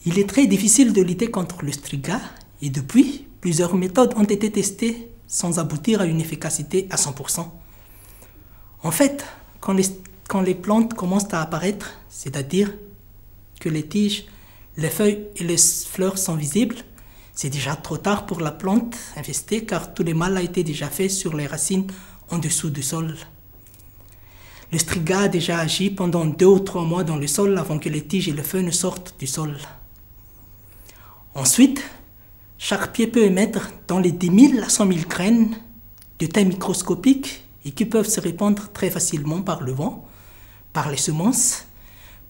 Il est très difficile de lutter contre le striga et depuis, plusieurs méthodes ont été testées sans aboutir à une efficacité à 100%. En fait, quand les plantes commencent à apparaître, c'est-à-dire que les tiges, les feuilles et les fleurs sont visibles, c'est déjà trop tard pour la plante infestée car tout le mal a été déjà fait sur les racines en dessous du sol. Le striga a déjà agi pendant 2 ou 3 mois dans le sol avant que les tiges et les feuilles ne sortent du sol. Ensuite, chaque pied peut émettre dans les 10 000 à 100 000 graines de taille microscopique et qui peuvent se répandre très facilement par le vent, par les semences,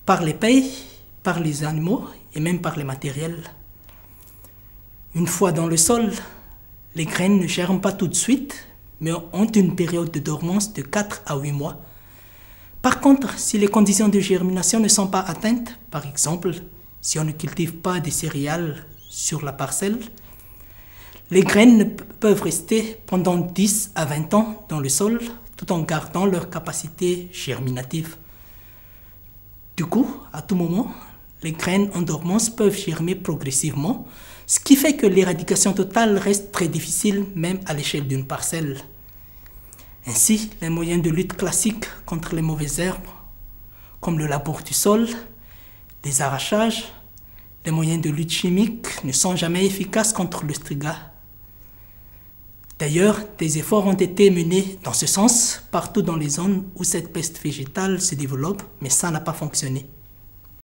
par les pailles, par les animaux et même par les matériels. Une fois dans le sol, les graines ne germent pas tout de suite, mais ont une période de dormance de 4 à 8 mois. Par contre, si les conditions de germination ne sont pas atteintes, par exemple, si on ne cultive pas des céréales sur la parcelle, les graines peuvent rester pendant 10 à 20 ans dans le sol, tout en gardant leur capacité germinative. Du coup, à tout moment, les graines en dormance peuvent germer progressivement, ce qui fait que l'éradication totale reste très difficile même à l'échelle d'une parcelle. Ainsi, les moyens de lutte classiques contre les mauvaises herbes, comme le labour du sol, les arrachages, les moyens de lutte chimique ne sont jamais efficaces contre le striga. D'ailleurs, des efforts ont été menés dans ce sens partout dans les zones où cette peste végétale se développe, mais ça n'a pas fonctionné.